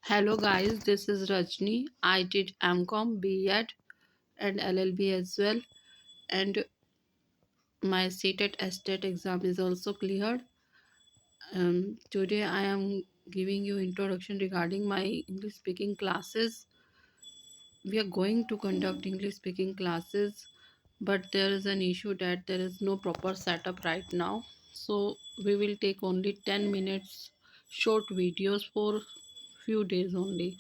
Hello guys, this is Rajni. I did MCOM, B.Ed and LLB as well, and my CTET STET exam is also cleared. Today I am giving you introduction regarding my English speaking classes. We are going to conduct English speaking classes, but there is an issue that there is no proper setup right now. So we will take only 10 minutes short videos for few days only.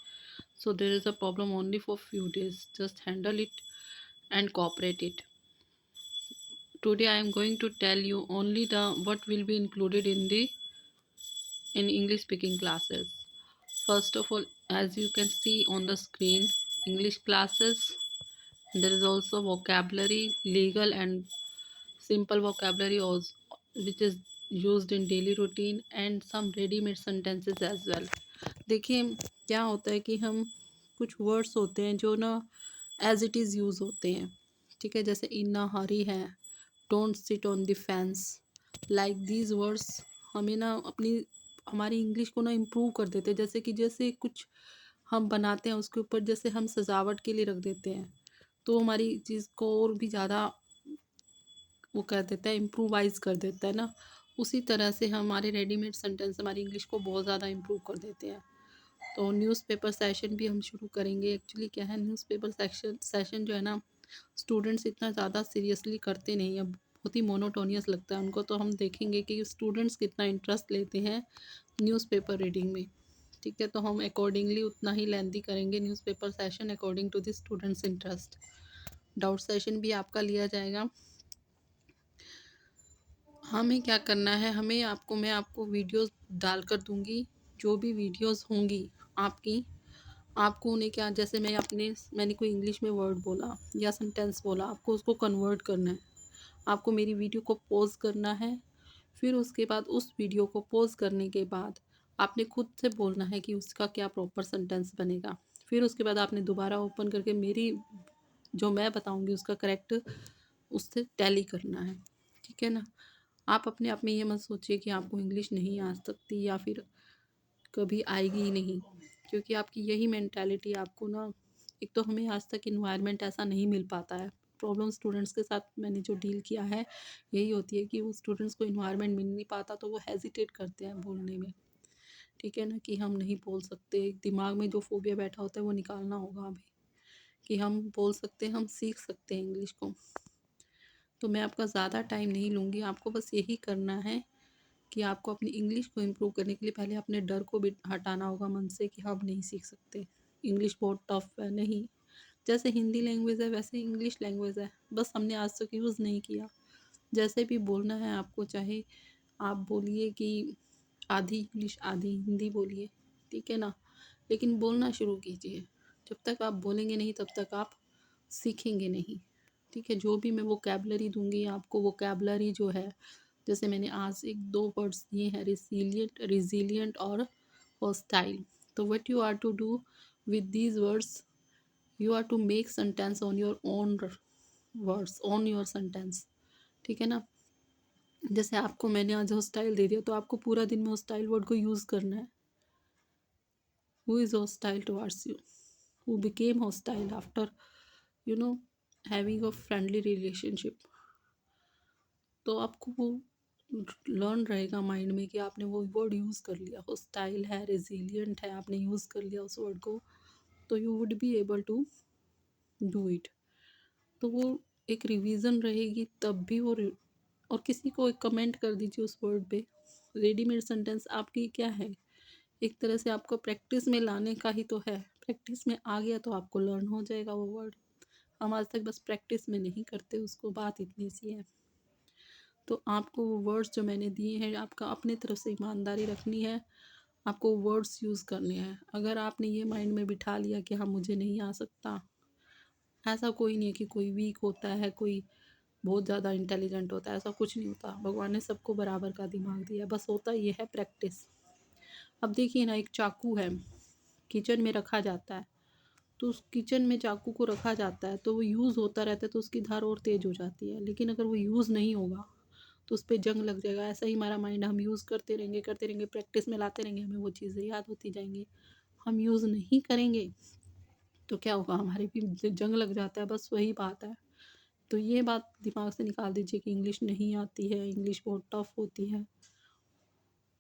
So there is a problem only for few days. Just handle it and cooperate it. Today I am going to tell you only the what will be included in English speaking classes. First of all, as you can see on the screen, English classes. There is also vocabulary, legal and simple vocabulary also, which is used in daily routine, and some ready-made sentences as well. देखिए क्या होता है कि हम कुछ words होते हैं जो ना एज इट इज़ यूज़ होते हैं, ठीक है। जैसे इन्ना हरी है, don't sit on the fence, like these words हमें ना अपनी हमारी इंग्लिश को ना इम्प्रूव कर देते हैं। जैसे कुछ हम बनाते हैं उसके ऊपर, जैसे हम सजावट के लिए रख देते हैं तो हमारी चीज़ को और भी ज़्यादा वो कर देता है, इम्प्रूवाइज कर देता है ना। उसी तरह से हमारे रेडीमेड सेंटेंस हमारी इंग्लिश को बहुत ज़्यादा इम्प्रूव कर देते हैं। तो न्यूज़पेपर सेशन भी हम शुरू करेंगे। एक्चुअली क्या है, न्यूज़पेपर सेशन जो है ना, स्टूडेंट्स इतना ज़्यादा सीरियसली करते नहीं है, बहुत ही मोनोटोनियस लगता है उनको। तो हम देखेंगे कि स्टूडेंट्स कितना इंटरेस्ट लेते हैं न्यूज़पेपर रीडिंग में, ठीक है। तो हम अकॉर्डिंगली उतना ही लेंथी करेंगे newspaper session according to the students interest. Doubt session भी आपका लिया जाएगा। हमें क्या करना है, मैं आपको वीडियोस डालकर दूंगी। जो भी वीडियोस होंगी आपकी, आपको उन्हें क्या, जैसे मैंने कोई इंग्लिश में वर्ड बोला या सेंटेंस बोला, आपको उसको कन्वर्ट करना है। आपको मेरी वीडियो को पॉज करना है, फिर उसके बाद उस वीडियो को पॉज करने के बाद आपने खुद से बोलना है कि उसका क्या प्रॉपर सेंटेंस बनेगा। फिर उसके बाद आपने दोबारा ओपन करके मेरी जो मैं बताऊंगी उसका करेक्ट उससे टैली करना है, ठीक है ना। आप अपने आप में ये मत सोचिए कि आपको इंग्लिश नहीं आ सकती या फिर कभी आएगी ही नहीं, क्योंकि आपकी यही मेंटालिटी आपको ना, एक तो हमें आज तक इन्वायरमेंट ऐसा नहीं मिल पाता है। प्रॉब्लम स्टूडेंट्स के साथ मैंने जो डील किया है यही होती है कि वो स्टूडेंट्स को इन्वायरमेंट मिल नहीं पाता तो वो हेजिटेट करते हैं बोलने में, ठीक है ना, कि हम नहीं बोल सकते। दिमाग में जो फोबिया बैठा होता है वो निकालना होगा अभी, कि हम बोल सकते हैं, हम सीख सकते हैं इंग्लिश को। तो मैं आपका ज़्यादा टाइम नहीं लूँगी, आपको बस यही करना है कि आपको अपनी इंग्लिश को इम्प्रूव करने के लिए पहले अपने डर को भी हटाना होगा मन से कि हम नहीं सीख सकते, इंग्लिश बहुत टफ है। नहीं, जैसे हिंदी लैंग्वेज है वैसे इंग्लिश लैंग्वेज है, बस हमने आज तक यूज़ नहीं किया। जैसे भी बोलना है आपको, चाहे आप बोलिए कि आधी इंग्लिश आधी हिंदी बोलिए, ठीक है ना, लेकिन बोलना शुरू कीजिए। जब तक आप बोलेंगे नहीं तब तक आप सीखेंगे नहीं, ठीक है। जो भी मैं वोकैबलरी दूंगी आपको, वोकैबलरी जो है, जैसे मैंने आज एक दो वर्ड्स दिए हैं, रिजिलियंट और हॉस्टाइल। तो what you are to do with these words, you are to make sentence on your own words, on your sentence, ठीक है ना। जैसे आपको मैंने आज हॉस्टाइल दे दिया तो आपको पूरा दिन में हॉस्टाइल वर्ड को यूज़ करना है। Who is hostile towards you, who became hostile after you know having a friendly relationship. तो आपको वो लर्न रहेगा माइंड में कि आपने वो वर्ड यूज़ कर लिया, हॉस्टाइल है, रेजिलियंट है, आपने यूज़ कर लिया उस वर्ड को, तो you would be able to do it. तो वो एक रिवीजन रहेगी तब भी और किसी को एक कमेंट कर दीजिए उस वर्ड पे। रेडीमेड सेंटेंस आपकी क्या है, एक तरह से आपको प्रैक्टिस में लाने का ही तो है। प्रैक्टिस में आ गया तो आपको लर्न हो जाएगा वो वर्ड। हम आज तक बस प्रैक्टिस में नहीं करते उसको, बात इतनी सी है। तो आपको वो वर्ड्स जो मैंने दिए हैं, आपका अपने तरफ से ईमानदारी रखनी है, आपको वर्ड्स यूज़ करने हैं। अगर आपने ये माइंड में बिठा लिया कि हाँ मुझे नहीं आ सकता, ऐसा कोई नहीं है कि कोई वीक होता है, कोई बहुत ज़्यादा इंटेलिजेंट होता है, ऐसा कुछ नहीं होता। भगवान ने सबको बराबर का दिमाग दिया है, बस होता ये है प्रैक्टिस। अब देखिए ना, एक चाकू है, किचन में रखा जाता है, तो उस किचन में चाकू को रखा जाता है तो वो यूज़ होता रहता है तो उसकी धार और तेज़ हो जाती है। लेकिन अगर वो यूज़ नहीं होगा तो उस पे जंग लग जाएगा। ऐसा ही हमारा माइंड, हम यूज़ करते रहेंगे, प्रैक्टिस में लाते रहेंगे, हमें वो चीज़ें याद होती जाएंगी। हम यूज़ नहीं करेंगे तो क्या होगा, हमारे भी जंग लग जाता है, बस वही बात है। तो ये बात दिमाग से निकाल दीजिए कि इंग्लिश नहीं आती है, इंग्लिश बहुत टफ होती है,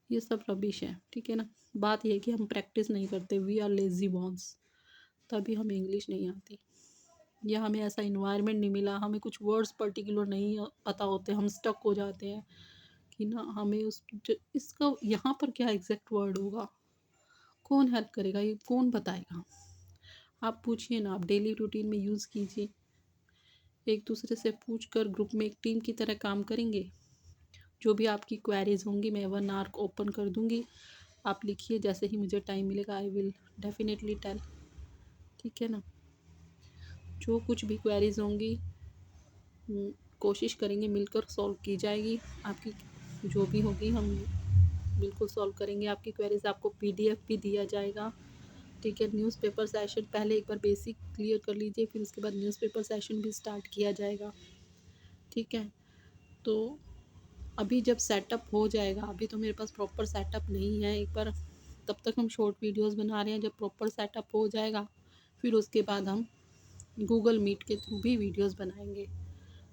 ये सब रबिश है, ठीक है ना। बात ये है कि हम प्रैक्टिस नहीं करते, वी आर लेज़ी बॉन्स, तभी हमें इंग्लिश नहीं आती, या हमें ऐसा इन्वायरमेंट नहीं मिला, हमें कुछ वर्ड्स पर्टिकुलर नहीं पता होते, हम स्टक हो जाते हैं कि ना हमें इसका यहाँ पर क्या एग्जैक्ट वर्ड होगा, कौन हेल्प करेगा, ये कौन बताएगा। आप पूछिए ना, आप डेली रूटीन में यूज़ कीजिए, एक दूसरे से पूछ कर ग्रुप में एक टीम की तरह काम करेंगे। जो भी आपकी क्वेरीज होंगी मैं 1 आवर ओपन कर दूंगी, आप लिखिए, जैसे ही मुझे टाइम मिलेगा आई विल डेफिनेटली टेल, ठीक है ना। जो कुछ भी क्वेरीज होंगी कोशिश करेंगे मिलकर सॉल्व की जाएगी, आपकी जो भी होगी हम बिल्कुल सॉल्व करेंगे आपकी क्वेरीज। आपको पीडीएफ भी दिया जाएगा, ठीक है। न्यूज़पेपर सेशन पहले एक बार बेसिक क्लियर कर लीजिए, फिर उसके बाद न्यूज़पेपर सेशन भी स्टार्ट किया जाएगा, ठीक है। तो अभी जब सेटअप हो जाएगा, अभी तो मेरे पास प्रॉपर सेटअप नहीं है, एक बार तब तक हम शॉर्ट वीडियोस बना रहे हैं, जब प्रॉपर सेटअप हो जाएगा फिर उसके बाद हम गूगल मीट के थ्रू भी वीडियोस बनाएंगे।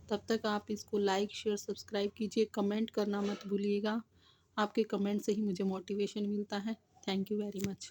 तब तक आप इसको लाइक शेयर सब्सक्राइब कीजिए, कमेंट करना मत भूलिएगा, आपके कमेंट से ही मुझे मोटिवेशन मिलता है। Thank you very much.